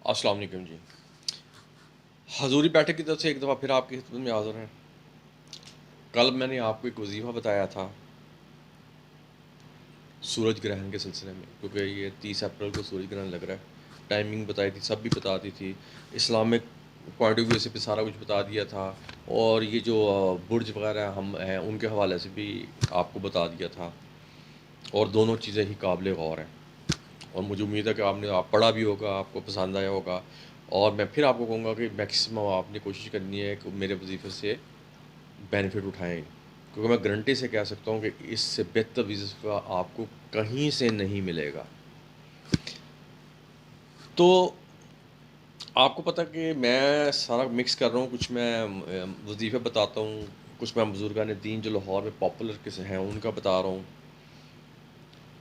السلام علیکم جی. حضوری بیٹھک کی طرف سے ایک دفعہ پھر آپ کی خدمت میں حاضر ہیں. کل میں نے آپ کو ایک وظیفہ بتایا تھا سورج گرہن کے سلسلے میں، کیونکہ یہ 30 اپریل کو سورج گرہن لگ رہا ہے. ٹائمنگ بتائی تھی، سب بھی بتا دی تھی، اسلامک پوائنٹ آف ویو سے بھی سارا کچھ بتا دیا تھا، اور یہ جو برج وغیرہ ہم ہیں ان کے حوالے سے بھی آپ کو بتا دیا تھا، اور دونوں چیزیں ہی قابل غور ہیں. اور مجھے امید ہے کہ آپ پڑھا بھی ہوگا، آپ کو پسند آیا ہوگا. اور میں پھر آپ کو کہوں گا کہ میکسیمم آپ نے کوشش کرنی ہے کہ میرے وظیفے سے بینیفٹ اٹھائیں، کیونکہ میں گارنٹی سے کہہ سکتا ہوں کہ اس سے بہتر وظیفہ آپ کو کہیں سے نہیں ملے گا. تو آپ کو پتہ کہ میں سارا مکس کر رہا ہوں، کچھ میں وظیفے بتاتا ہوں، کچھ میں بزرگان دین جو لاہور میں پاپولر کس ہیں ان کا بتا رہا ہوں،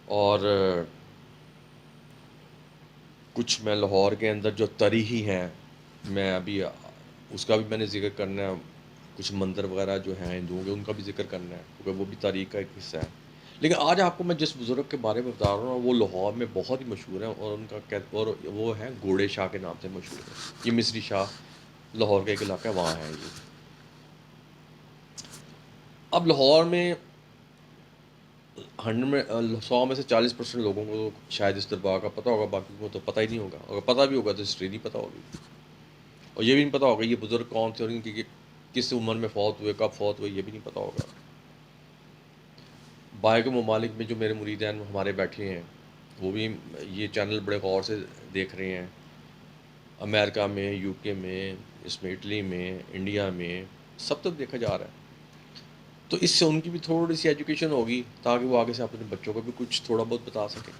اور کچھ میں لاہور کے اندر جو تاریخی ہیں میں ابھی اس کا بھی میں نے ذکر کرنا ہے. کچھ مندر وغیرہ جو ہیں ہندوؤں کے ان کا بھی ذکر کرنا ہے، کیونکہ وہ بھی تاریخ کا ایک حصہ ہے. لیکن آج آپ کو میں جس بزرگ کے بارے میں بتا رہا ہوں وہ لاہور میں بہت ہی مشہور ہیں، اور ان کا اور وہ ہے گھوڑے شاہ کے نام سے مشہور ہے. یہ مصری شاہ لاہور کا ایک علاقہ ہے، وہاں ہے یہ. اب لاہور میں 100 میں سے 40% لوگوں کو شاید اس دربار کا پتہ ہوگا، باقی کو تو پتہ ہی نہیں ہوگا. اگر پتہ بھی ہوگا تو ہسٹری نہیں پتہ ہوگی، اور یہ بھی نہیں پتہ ہوگا یہ بزرگ کون تھے اور ان کی کس عمر میں فوت ہوئے، کب فوت ہوئے، یہ بھی نہیں پتہ ہوگا. باہر کے ممالک میں جو میرے مریدین ہمارے بیٹھے ہیں وہ بھی یہ چینل بڑے غور سے دیکھ رہے ہیں. امریکہ میں، یو کے میں، اس میں اٹلی میں، انڈیا میں، سب تک دیکھا جا رہا ہے. تو اس سے ان کی بھی تھوڑی سی ایجوکیشن ہوگی تاکہ وہ آگے سے اپنے بچوں کو بھی کچھ تھوڑا بہت بتا سکیں.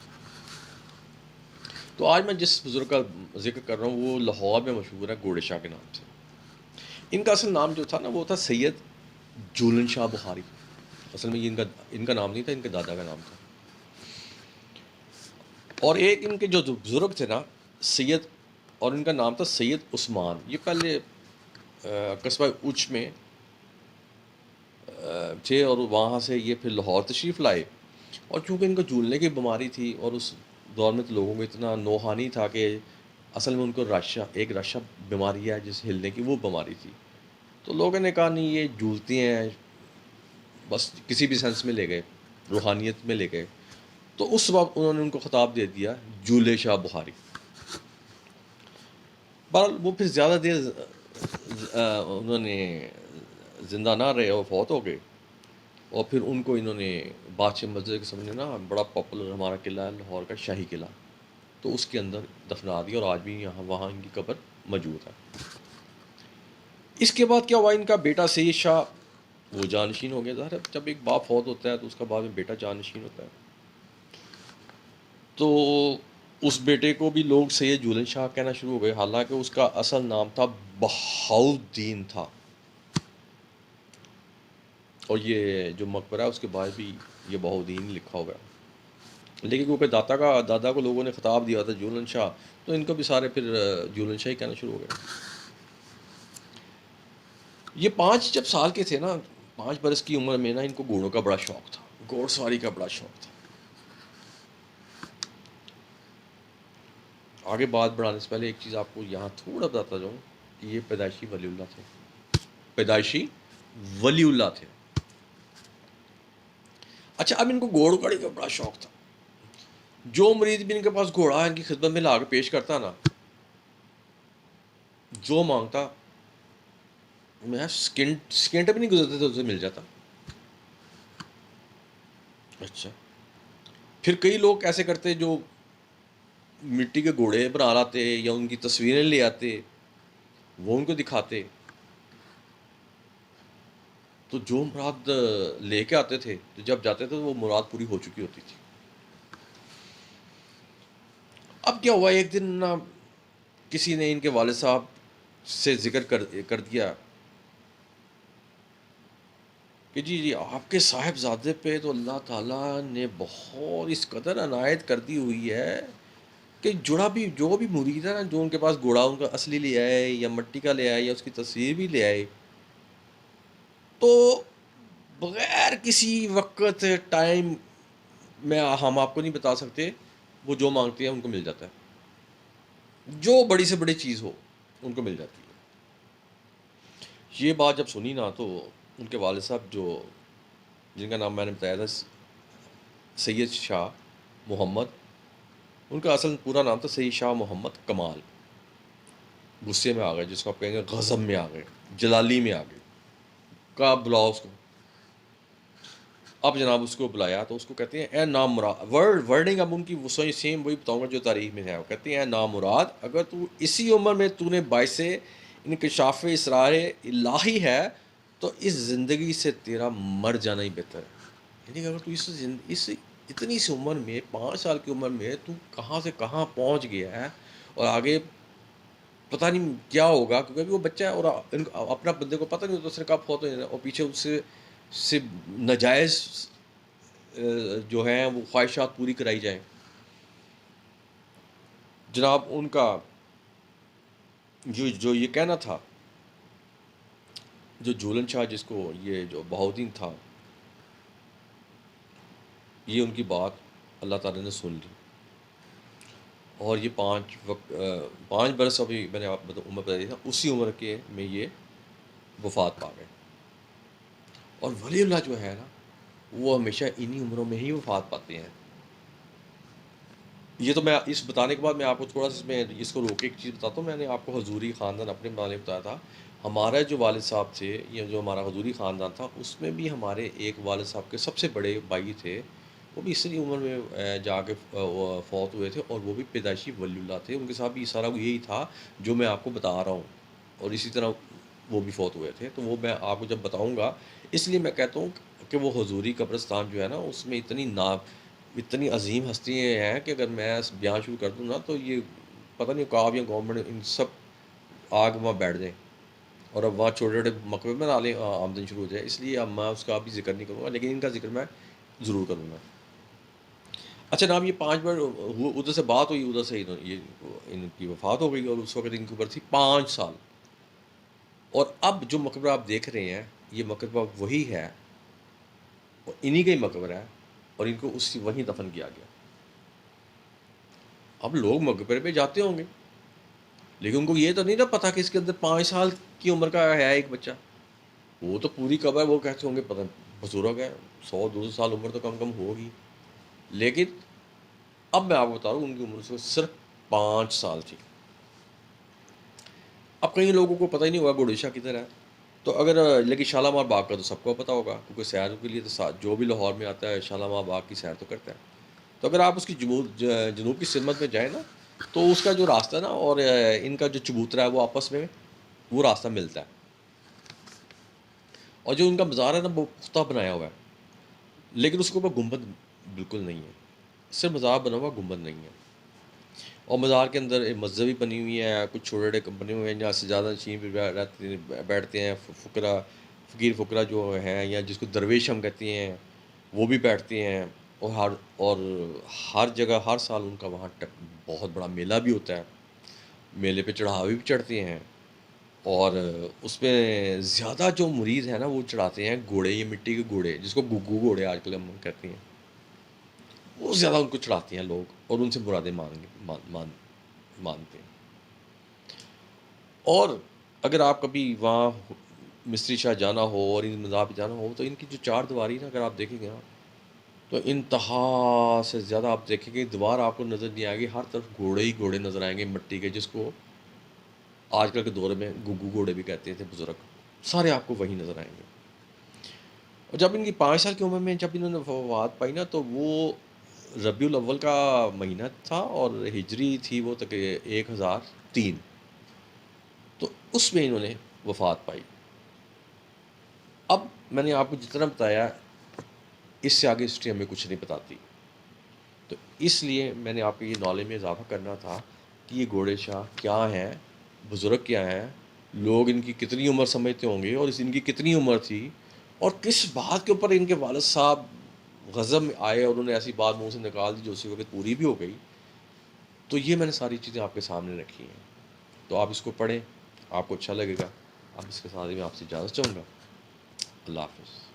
تو آج میں جس بزرگ کا ذکر کر رہا ہوں وہ لاہور میں مشہور ہے گھوڑے شاہ کے نام سے. ان کا اصل نام جو تھا نا وہ تھا سید جولن شاہ بخاری. اصل میں یہ ان کا نام نہیں تھا، ان کے دادا کا نام تھا. اور ایک ان کے جو بزرگ تھے نا سید، اور ان کا نام تھا سید عثمان. یہ پہلے قصبہ اچ میں تھے، اور وہاں سے یہ پھر لاہور تشریف لائے. اور چونکہ ان کو جھولنے کی بیماری تھی، اور اس دور میں تو لوگوں کو اتنا نوحانی تھا کہ اصل میں ان کو ایک رشا بیماری ہے جس ہلنے کی، وہ بیماری تھی. تو لوگوں نے کہا نہیں یہ جھولتی ہیں، بس کسی بھی سینس میں لے گئے، روحانیت میں لے گئے. تو اس وقت انہوں نے ان کو خطاب دے دیا جولے شاہ بخاری. بہرحال وہ پھر زیادہ دیر انہوں نے زندہ نہ رہے اور فوت ہو گئے. اور پھر ان کو انہوں نے بادشاہ مسجد کے سامنے نا بڑا پاپولر ہمارا قلعہ ہے لاہور کا، شاہی قلعہ، تو اس کے اندر دفنا دیا، اور آج بھی وہاں ان کی قبر موجود ہے. اس کے بعد کیا ہوا، ان کا بیٹا سید شاہ وہ جانشین ہو گیا. ظاہر جب ایک باپ فوت ہوتا ہے تو اس کا بعد میں بیٹا جانشین ہوتا ہے. تو اس بیٹے کو بھی لوگ سید جولن شاہ کہنا شروع ہو گئے، حالانکہ اس کا اصل نام تھا بہاؤالدین تھا. اور یہ جو مقبرہ ہے اس کے بعد بھی یہ بہاؤالدین لکھا ہوا ہے. لیکن کیونکہ دادا کو لوگوں نے خطاب دیا تھا جولن شاہ، تو ان کو بھی سارے پھر جولن شاہ ہی کہنا شروع ہو گئے. یہ 5 جب سال کے تھے نا، 5 برس کی عمر میں نا ان کو گھوڑوں کا بڑا شوق تھا، گھوڑ سواری کا بڑا شوق تھا. آگے بات بڑھانے سے پہلے ایک چیز آپ کو یہاں تھوڑا بتاتا جاؤں کہ یہ پیدائشی ولی اللہ تھے. پیدائشی ولی اللہ تھے. اچھا، اب ان کو گھوڑ گاڑی کا بڑا شوق تھا. جو مرید بھی ان کے پاس گھوڑا ان کی خدمت میں لا کے پیش کرتا نا، جو مانگتا، میں سکنٹ بھی نہیں گزرتے تھے اسے مل جاتا. اچھا، پھر کئی لوگ ایسے کرتے جو مٹی کے گھوڑے بنا لاتے یا ان کی تصویریں لے آتے، وہ ان کو دکھاتے. تو جو مراد لے کے آتے تھے تو جب جاتے تھے تو وہ مراد پوری ہو چکی ہوتی تھی. اب کیا ہوا، ایک دن کسی نے ان کے والد صاحب سے ذکر کر دیا کہ جی آپ کے صاحبزادے پہ تو اللہ تعالیٰ نے بہت اس قدر عنایت کر دی ہوئی ہے کہ جو بھی مرید ہے نا، جو ان کے پاس گھوڑا ان کا اصلی لے آئے یا مٹی کا لے آئے یا اس کی تصویر بھی لے آئے، تو بغیر کسی وقت ٹائم میں ہم آپ کو نہیں بتا سکتے، وہ جو مانگتے ہیں ان کو مل جاتا ہے. جو بڑی سے بڑی چیز ہو ان کو مل جاتی ہے. یہ بات جب سنی نا تو ان کے والد صاحب جو جن کا نام میں نے بتایا تھا سید شاہ محمد، ان کا اصل پورا نام تھا سید شاہ محمد کمال. غصے میں آ گئے، جس کو آپ کہیں گے غضب میں آ گئے، جلالی میں آ گئے. کہا بلاؤ اس کو. اب جناب اس کو بلایا تو اس کو کہتے ہیں اے نام مراد، ورڈنگ اب ان کی سیم وہی بتاؤں گا جو تاریخ میں ہے. وہ کہتے ہیں اے نام مراد، اگر تو اسی عمر میں تو نے باعث انکشاف اسرار الہی ہے تو اس زندگی سے تیرا مر جانا ہی بہتر ہے. یعنی کہ اگر تو اس اتنی سی عمر میں 5 سال کی عمر میں تو کہاں سے کہاں پہنچ گیا ہے، اور آگے پتہ نہیں کیا ہوگا، کیونکہ ابھی وہ بچہ ہے اور اپنا بندے کو پتہ نہیں ہوتا اس نے کب فوت ہو جانا، اور پیچھے اس سے ناجائز جو ہیں وہ خواہشات پوری کرائی جائیں. جناب ان کا جو یہ کہنا تھا، جو جولن شاہ جس کو یہ جو بہاؤدین تھا، یہ ان کی بات اللہ تعالیٰ نے سن لی. اور یہ 5 برس ابھی میں نے آپ عمر بتا دی تھا، اسی عمر کے میں یہ وفات پا گئے. اور ولی اللہ جو ہے نا وہ ہمیشہ انہی عمروں میں ہی وفات پاتے ہیں. یہ تو میں اس بتانے کے بعد میں آپ کو تھوڑا سا اس کو روک کے ایک چیز بتاتا ہوں. میں نے آپ کو حضوری خاندان اپنے بارے میں بتایا تھا. ہمارا جو والد صاحب تھے یا جو ہمارا حضوری خاندان تھا، اس میں بھی ہمارے ایک والد صاحب کے سب سے بڑے بھائی تھے، وہ بھی اسی عمر میں جا کے فوت ہوئے تھے، اور وہ بھی پیدائشی ولی اللہ تھے. ان کے ساتھ بھی سارا یہی تھا جو میں آپ کو بتا رہا ہوں، اور اسی طرح وہ بھی فوت ہوئے تھے. تو وہ میں آپ کو جب بتاؤں گا، اس لیے میں کہتا ہوں کہ وہ حضوری قبرستان جو ہے نا اس میں اتنی عظیم ہستیاں ہیں کہ اگر میں بیان شروع کر دوں نا تو یہ پتہ نہیں کاب یا گورنمنٹ ان سب آگ وہاں بیٹھ جائیں، اور اب وہاں چھوٹے چھوٹے مقبرے میں نالے آمدن شروع ہو جائے. اس لیے اب میں اس کا بھی ذکر نہیں کروں گا، لیکن ان کا ذکر میں ضرور کروں گا. اچھا نام، یہ 5 بار ادھر سے بات ہوئی، ادھر سے ان کی وفات ہو گئی، اور اس وقت ان کی عمر تھی 5 سال. اور اب جو مقبرہ آپ دیکھ رہے ہیں یہ مقبرہ وہی ہے، اور انہی کا ہی مقبرہ ہے، اور ان کو وہیں دفن کیا گیا. اب لوگ مقبرے پہ جاتے ہوں گے، لیکن ان کو یہ تو نہیں نا پتہ کہ اس کے اندر 5 سال کی عمر کا ہے ایک بچہ. وہ تو پوری قبر ہے، وہ کہتے ہوں گے پتہ بزرگ ہے، 100-200 سال عمر تو کم کم ہوگی. لیکن اب میں آپ کو بتا رہا ہوں ان کی عمر صرف 5 سال تھی. اب کئی لوگوں کو پتہ ہی نہیں ہوگا گوڑیشہ کدھر ہے. تو اگر لیکن شالامار باغ کا تو سب کو پتہ ہوگا، کیونکہ سیر کے لیے تو جو بھی لاہور میں آتا ہے شالامار باغ کی سیر تو کرتا ہے. تو اگر آپ اس کی جنوب کی سمت میں جائیں نا تو اس کا جو راستہ نا اور ان کا جو چبوترا ہے وہ آپس میں وہ راستہ ملتا ہے. اور جو ان کا مزار ہے نا وہ پختہ بنایا ہوا ہے، لیکن اس کے اوپر گنبد بالکل نہیں ہے، صرف مزار بنا ہوا، گنبد نہیں ہے. اور مزار کے اندر مسجد بھی بنی ہوئی ہے، کچھ چھوٹے چھوٹے بنے ہوئے ہیں جہاں سجادہ نشین پہ بیٹھتے ہیں فقیر فقرا جو ہیں، یا جس کو درویش ہم کہتے ہیں، وہ بھی بیٹھتے ہیں. اور ہر جگہ ہر سال ان کا وہاں بہت بڑا میلہ بھی ہوتا ہے. میلے پہ چڑھاوے بھی چڑھتے ہیں، اور اس میں زیادہ جو مرید ہیں نا وہ چڑھاتے ہیں گھوڑے، یہ مٹی کے گھوڑے جس کو گگو گھوڑے آج کل ہم کہتے ہیں، وہ زیادہ ان کو چڑھاتے ہیں لوگ، اور ان سے مرادیں مانتے ہیں. اور اگر آپ کبھی وہاں مصری شاہ جانا ہو اور ان مزار پہ جانا ہو تو ان کی جو 4 دیواری نا اگر آپ دیکھیں گے نا تو انتہا سے زیادہ آپ دیکھیں گے دیوار آپ کو نظر نہیں آئے گی، ہر طرف گھوڑے ہی گھوڑے نظر آئیں گے مٹی کے، جس کو آج کل کے دور میں گگو گھوڑے بھی کہتے تھے بزرگ، سارے آپ کو وہی نظر آئیں گے. اور جب ان کی 5 سال کی عمر میں جب انہوں نے وفات پائی نا تو وہ ربیع الاول کا مہینہ تھا، اور ہجری تھی وہ تک 1003، تو اس میں انہوں نے وفات پائی. اب میں نے آپ کو جتنا بتایا اس سے آگے ہسٹری ہمیں کچھ نہیں بتاتی، تو اس لیے میں نے آپ کی یہ نالج میں اضافہ کرنا تھا کہ یہ گھوڑے شاہ کیا ہیں، بزرگ کیا ہیں، لوگ ان کی کتنی عمر سمجھتے ہوں گے، اور ان کی کتنی عمر تھی، اور کس بات کے اوپر ان کے والد صاحب غضب میں آئے اور انہوں نے ایسی بات منہ سے نکال دی جو اسی وقت پوری بھی ہو گئی. تو یہ میں نے ساری چیزیں آپ کے سامنے رکھی ہیں، تو آپ اس کو پڑھیں، آپ کو اچھا لگے گا. اب اس کے ساتھ ہی میں آپ سے اجازت چاہوں گا. اللہ حافظ.